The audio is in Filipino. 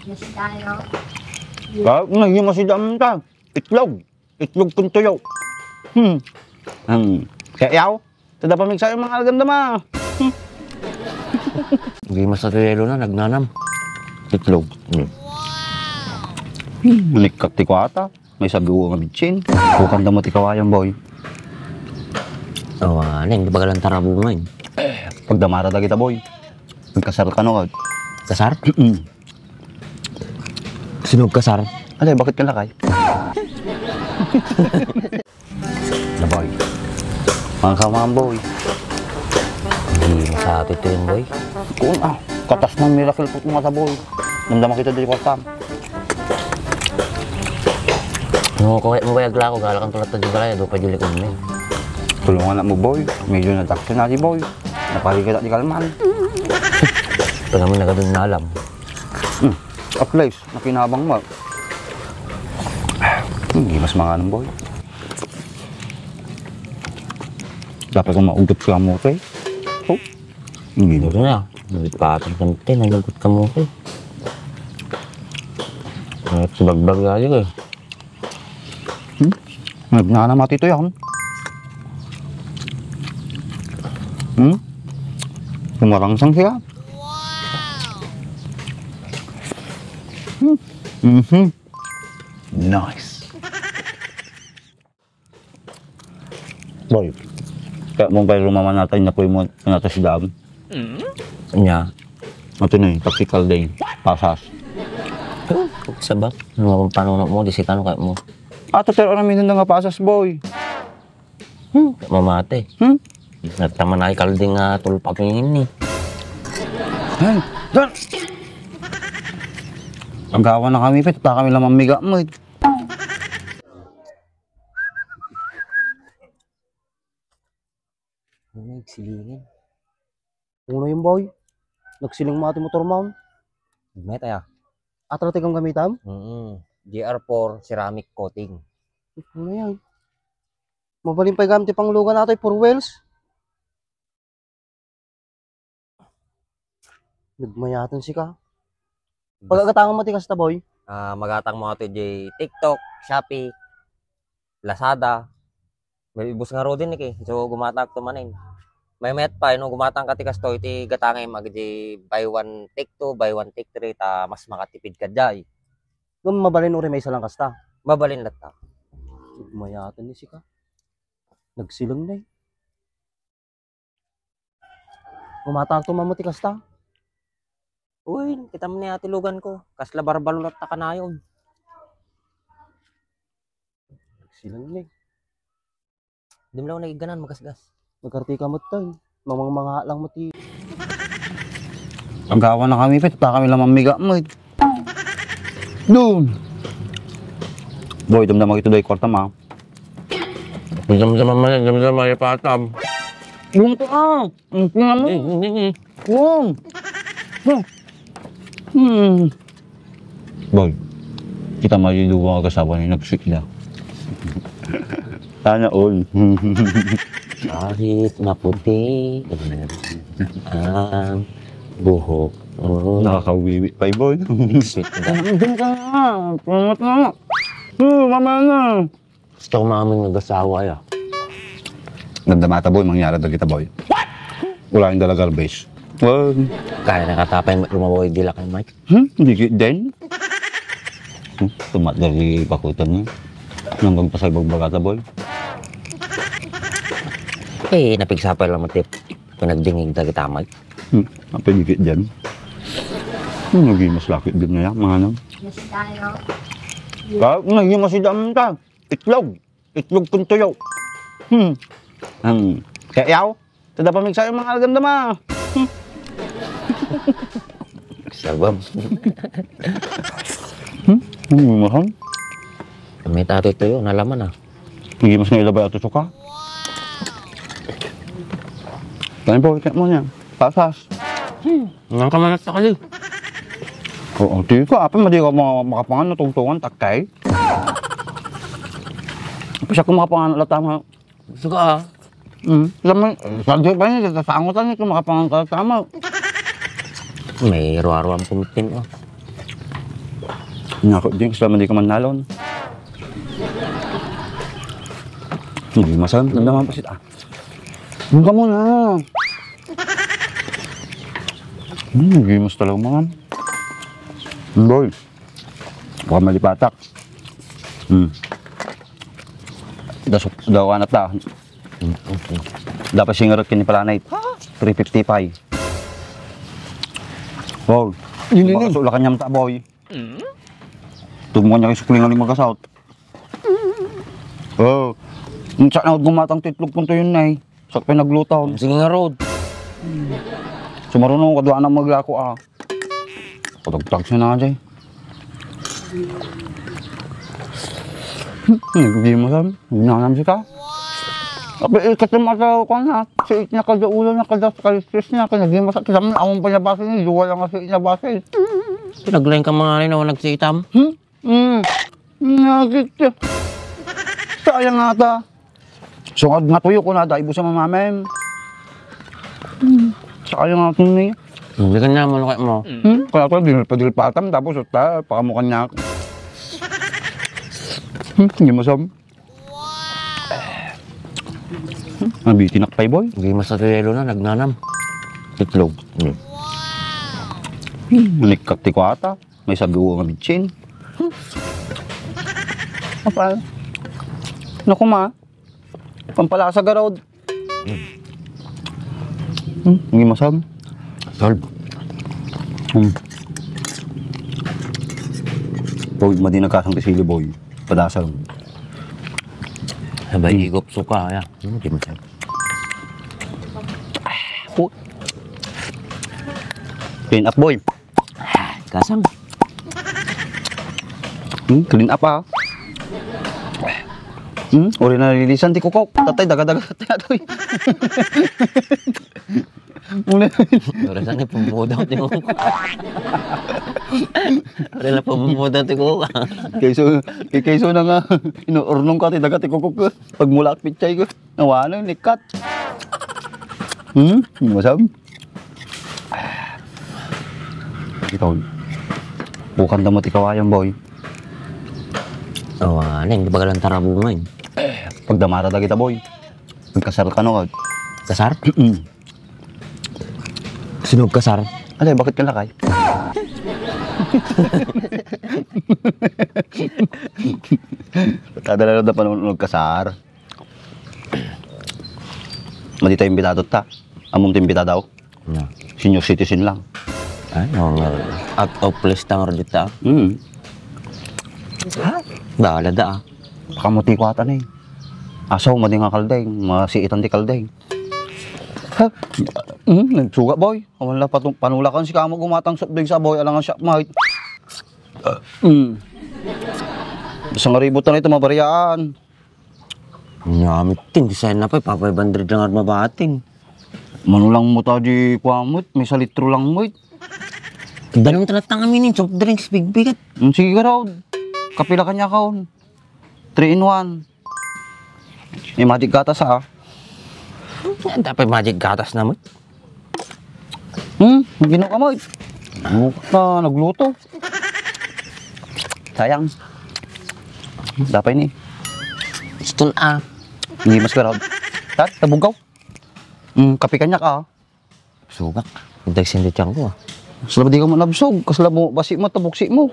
Yes tayo. Ngayon masidam ta. Itlog. Itlog kung tuyo. Kaya yaw. Tada pamigsa yung mga alaganda ma. Hindi mas natirelo na, nagnanam. Itlog. Manikak ti ko ata. May sabi ko nga bitsin. Bukan damo ti kawayan boy. Oo, hindi ba galang tarabunga yun? Pagdamara ta kita boy. Pagkasar ka no kag. Kasar? Sinog kasar? Alay, bakit ka lakay? Na boy. Mga kamang boy. Hindi masabi ito yun, boy. Kung katas ng miracle po mga sa boy. Nandama kita dito ko No, kaya mo bayag ko, galak ang tulat na dyan do pa dyan likod mo. Tulungan na mo boy. Medyo nataksin na di boy. Napali kita di kalman. Pag naman nagadun na alam. A place na kinabang mo. Hindi mas mga anong boy. Dapat kong maugot ka mo kay. Oh. Hindi Ito na. Nagpatag kante, nagagot ka mo ko. At subagbag lagi ko eh. Nagnanamat ito yan. Kumarangsang siya. Nice. Boy, kaya mong kayo rumaman natin na po yung natin si Dam. Nya. Ito na yung tactical day. Pasas. Sabak. Ano nga panunok mo, disikan kayo mo. Ato pero namin na nga pasas boy. Mamate. Nagtaman na kalding nga tulpapingin ni. Ay, Dan! Paggawa na kami, pet. Pa kami lang mamiga mo. Nagsilingin. Uno yung boy. Nagsiling mo ating motor mount. May tayo. Atro tikang gamitam. GR4 ceramic coating. Ano yan? Mabaling pa gamit pang lugan natin for wheels. Nagmayatan si ka. Pagkakatangan mo tikas ta boy. Magatang mo ito di TikTok, Shopee, Lazada. May ibus nga rodin ni so gumatang to manin. May met pa no gumatang ka tikas to iti gatangay mag di buy one take two, buy one take three ta mas makatipid ka jay. Kung mabalin uri may isa lang kasta. Mabalin latta. Nagmayatan ni si ka. Nagsilang na eh. Gumatang to mamuti kasta. Uy, kita mo ni ati lugan ko. Kasla barbalo latta ka na yun. Nagsilang na eh. Di mo lang nagiganan magasgas. Nagkarti ka mo tayo. Mamang mga lang mati. Paggawa na kami, pet. Pa kami lang mamiga mo. Doon! Boy, damdam ito dahi kwarta ma. Damdam may patam. Yung to ang nga mo. Yung! Boy, kita maliliwa ka kasama ni nagsik na. Sana all. Kahit maputi ang buhok. Nakakawiwi pa boy. Sweet ka. Diyan ka nga. Promote na. Mama na. Gusto ko maaming nag-asawa ya. Nandamata boy, mangyari na kita boy. Wala yung dalagar base. Well, Kaya nakatapay lumawoy dila kay Mike. hindi din. Tumat dari pakutan niya. Nang magpasay bagbagata boy. Napigsapay lang matip. Pinagdingig na kita Mike. Apa dikit dyan. Naging mas lakit din na yan, mga nang. Yes tayo. Ngayon masidam ta. Itlog. Itlog kung tuyo. Kaya yaw. Tada pamigsa yung mga alaganda ma. Sabab. Mahal. May tato ito yun, nalaman ah. Hindi mas nailabay ato suka. Kaya po, ikat mo niya. Pasas. Nang kamanas na kali. Oo, di ko. Apa, madi ka makapangan na tungtungan, takay. Apa siya kung makapangan na tama. Gusto ka ah. Sadyo pa niya, sasangutan niya kung makapangan ka tama. May ruwa-ruwang pumitin oh. Nako, Jinx, naman di ka manalon. Hindi masam, naman pa siya. Doon ka muna. Hindi mas talaga mga. Boy. Baka malipatak. Daw anak ta. Dapat singarot kini pala night. 355. Wow. Yun. Baka sula kanyam ta boy. Tumukan niya kayo sukuling aling mag-asaut. Oh. Unsa na gumatang titlog punto yun na eh. Sak pinaglutaw. Sige nga, Rod. Sumarunong ko doon ang maglako ah. Patagtag siya na dyan. Hindi mo sabi. Hinanam siya ka. Tapi ikatamasaw ko na. Si it niya kada ulo na kada kalistis niya. Kaya naging masak. Kasama na akong panabasa niya. Luwa lang kasi inabasa eh. Pinaglayin ka mga rin na nagsitam. Nagit siya. Sayang nga ta. Sungad nga tuyo ko na. Daibo sa mamamem. Sayang nga ito niya. Hindi ka na malukay mo. Kaya ko dinilpatam. Tapos pakamukha niya ako. Hindi masam. Abi, tinakpay boy. Hindi masarelo na, nagnanam. Titlog. Manikakti ko ata. May sabi ko nga bitsin. Apa? Naku ma. Pampalasa garod. Hindi masam. Solve. Boy, madi nagkasang kisili boy. Padasa lang. Sabay igop suka, ya. Hindi masabi. Clean up boy. Kasang. Clean up ah. Ori na nalilisan ti kukok. Tatay, daga-daga tatay atoy. Muna. Ora saan yung pumudaw ti ko. Ora na pumudaw ti ko. Kayso na nga. Inuurnong ka ti daga ti kukok ko. Pag mula at pichay ko. Nawanan, nikat. Masam. Ikaw. Bukan damo ti kawayan boy. Oh, neng, di ba galang tarabungan? Pagdamara da kita boy. Pagkasar ka no. Kasar? Sinog kasar? Alay, bakit ka lakay? Kadala na panunod kasar. Madi tayo imbitado ta. Among timbita daw. No. Senior citizen lang. Ay, out of place tang rodita. Ha? Bala da ah. Pakamuti ko ata na eh. Asaw, madi nga kalday. Masiitan di kalday. Ha? Nagsuga boy. Wala panulakan si kamo gumatang subdig sa boy. Alangan siya mahit. Basta nga ributan na ito mabariyaan. Nyamit ting, design na pa, papay bandrid lang at mabating. Manulang mo ta di kwamot. May salitro lang mo. Dalawang talatang aminin, soft drinks, big bigat. Sige ka raw. Kapila ka niya kaon. 3 in 1. May magic gatas ah. Dapat magic gatas na mo. Ginawa ka mo. Na nagluto. Sayang. Dapat ni. Gusto na ah. Hindi mas ka raw. Tat, tabugaw. Kapi ka niya ka. Sugak. Nagdagsindi tiyang ko ah. Kasla di ka mo nabsog. Kasla mo basi mo tabuksi mo.